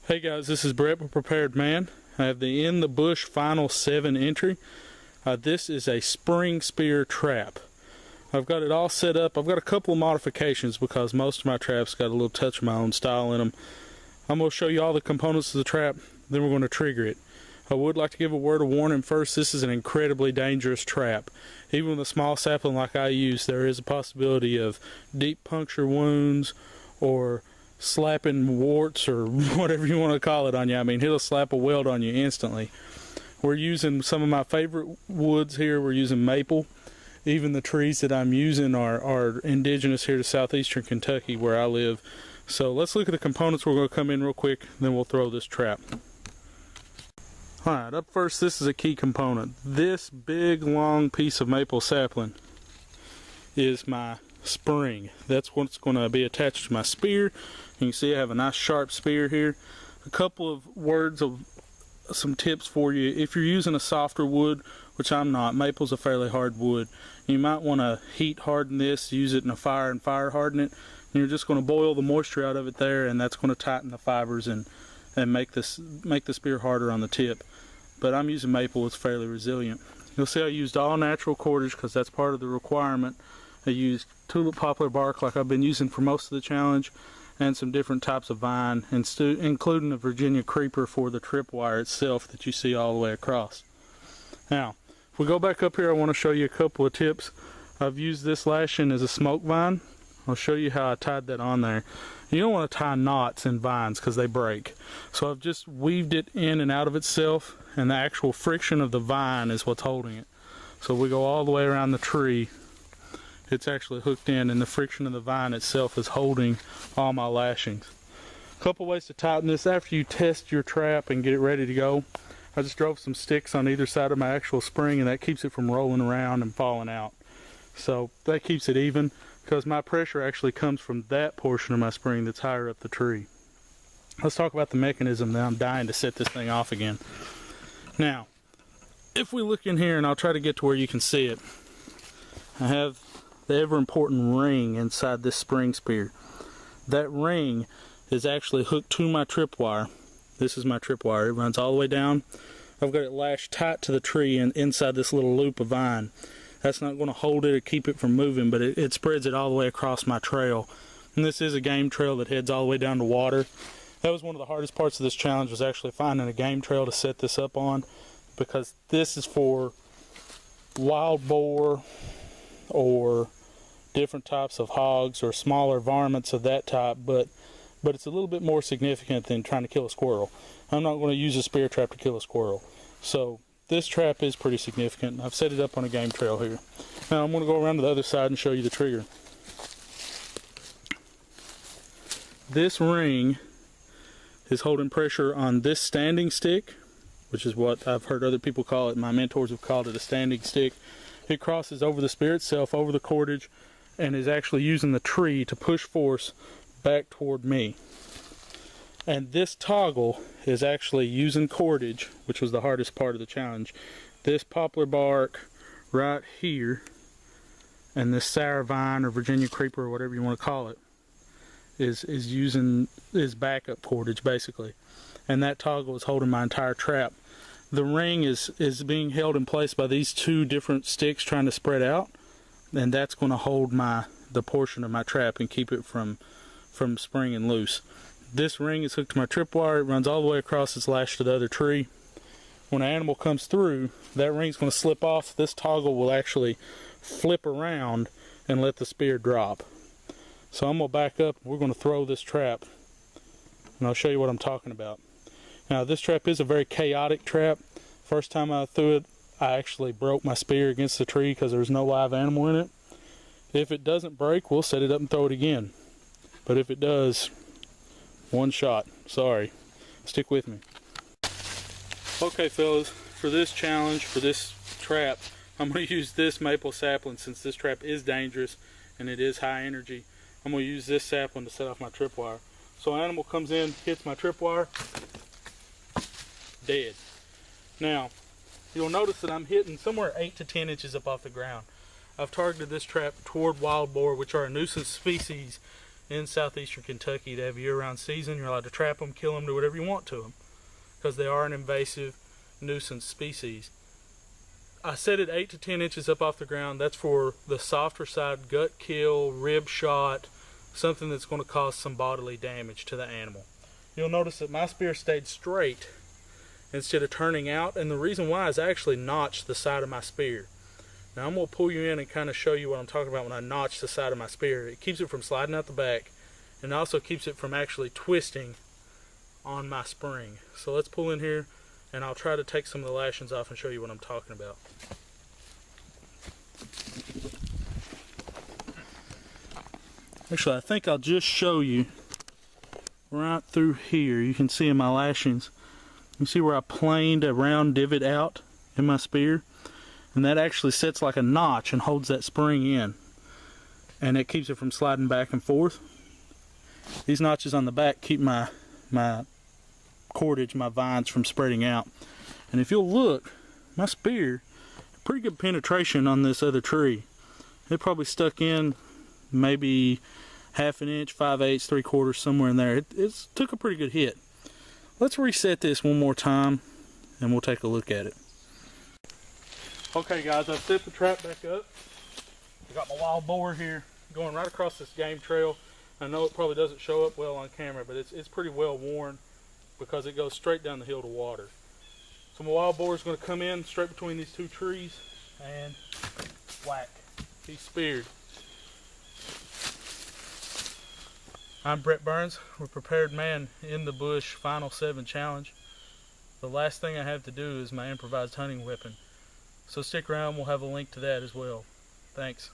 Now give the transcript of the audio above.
Hey guys, this is Brett with Prepared Man. I have the In the Bush Final 7 entry. This is a spring spear trap. I've got it all set up. I've got a couple of modifications because most of my traps got a little touch of my own style in them. I'm going to show you all the components of the trap, then we're going to trigger it. I would like to give a word of warning first. This is an incredibly dangerous trap. Even with a small sapling like I use, there is a possibility of deep puncture wounds or slapping warts or whatever you want to call it on you. I mean, it'll slap a weld on you instantly. We're using some of my favorite woods here. We're using maple. Even the trees that I'm using are indigenous here to southeastern Kentucky where I live. So let's look at the components. We're going to come in real quick, then we'll throw this trap. Alright, up first, this is a key component. This big long piece of maple sapling is my spring. That's what's going to be attached to my spear. You can see I have a nice sharp spear here. A couple of words of some tips for you. If you're using a softer wood, which I'm not, maple's a fairly hard wood, you might want to heat harden this, use it in a fire and fire harden it. And you're just going to boil the moisture out of it there, and that's going to tighten the fibers and make the spear harder on the tip. But I'm using maple, it's fairly resilient. You'll see I used all natural cordage because that's part of the requirement. I used tulip poplar bark like I've been using for most of the challenge, and some different types of vine, including a Virginia creeper for the tripwire itself that you see all the way across. Now, if we go back up here, I want to show you a couple of tips. I've used this lashing as a smoke vine. I'll show you how I tied that on there. You don't want to tie knots in vines because they break. So I've just weaved it in and out of itself, and the actual friction of the vine is what's holding it. So we go all the way around the tree. It's actually hooked in, and the friction of the vine itself is holding all my lashings. A couple ways to tighten this. After you test your trap and get it ready to go, I just drove some sticks on either side of my actual spring, and that keeps it from rolling around and falling out. So that keeps it even, because my pressure actually comes from that portion of my spring that's higher up the tree. Let's talk about the mechanism that I'm dying to set this thing off again. Now, if we look in here, and I'll try to get to where you can see it, I have the ever important ring inside this spring spear. That ring is actually hooked to my tripwire. This is my tripwire. It runs all the way down. I've got it lashed tight to the tree and inside this little loop of vine. That's not going to hold it or keep it from moving, but it spreads it all the way across my trail. And this is a game trail that heads all the way down to water. That was one of the hardest parts of this challenge, was actually finding a game trail to set this up on, because this is for wild boar or different types of hogs or smaller varmints of that type, but it's a little bit more significant than trying to kill a squirrel. I'm not going to use a spear trap to kill a squirrel. So this trap is pretty significant. I've set it up on a game trail here. Now I'm going to go around to the other side and show you the trigger. This ring is holding pressure on this standing stick, which is what I've heard other people call it. My mentors have called it a standing stick. It crosses over the spear itself, over the cordage, and is actually using the tree to push force back toward me. And this toggle is actually using cordage, which was the hardest part of the challenge. This poplar bark right here, and this sour vine or Virginia creeper or whatever you want to call it, is using backup cordage basically. And that toggle is holding my entire trap. The ring is being held in place by these two different sticks trying to spread out, and that's going to hold the portion of my trap and keep it from springing loose. This ring is hooked to my tripwire. It runs all the way across. It's lashed to the other tree. When an animal comes through, that ring's going to slip off. This toggle will actually flip around and let the spear drop. So I'm going to back up. We're going to throw this trap, and I'll show you what I'm talking about. Now, this trap is a very chaotic trap. First time I threw it, I actually broke my spear against the tree because there's no live animal in it. If it doesn't break, we'll set it up and throw it again. But if it does, one shot. Sorry. Stick with me. Okay, fellas, for this challenge, for this trap, I'm going to use this maple sapling. Since this trap is dangerous and it is high energy, I'm going to use this sapling to set off my tripwire. So an animal comes in, hits my tripwire, dead. Now, you'll notice that I'm hitting somewhere 8 to 10 inches up off the ground. I've targeted this trap toward wild boar, which are a nuisance species in southeastern Kentucky. They have a year-round season. You're allowed to trap them, kill them, do whatever you want to them, because they are an invasive nuisance species. I set it 8 to 10 inches up off the ground. That's for the softer side, gut kill, rib shot, something that's going to cause some bodily damage to the animal. You'll notice that my spear stayed straight instead of turning out, and the reason why is I actually notched the side of my spear. Now I'm going to pull you in and kind of show you what I'm talking about when I notch the side of my spear. It keeps it from sliding out the back, and also keeps it from actually twisting on my spring. So let's pull in here, and I'll try to take some of the lashings off and show you what I'm talking about. Actually, I think I'll just show you right through here. You can see in my lashings, you see where I planed a round divot out in my spear, and that actually sets like a notch and holds that spring in, and it keeps it from sliding back and forth. These notches on the back keep my cordage, my vines from spreading out. And if you'll look, my spear, pretty good penetration on this other tree. It probably stuck in maybe 1/2 inch, 5/8, 3/4, somewhere in there. It took a pretty good hit. Let's reset this one more time and we'll take a look at it. Okay guys, I've set the trap back up. I got my wild boar here going right across this game trail. I know it probably doesn't show up well on camera, but it's pretty well worn because it goes straight down the hill to water. So my wild boar is going to come in straight between these two trees and whack. He's speared. I'm Brett Burns with Prepared Man in the Bush Final 7 Challenge. The last thing I have to do is my improvised hunting weapon. So stick around, we'll have a link to that as well. Thanks.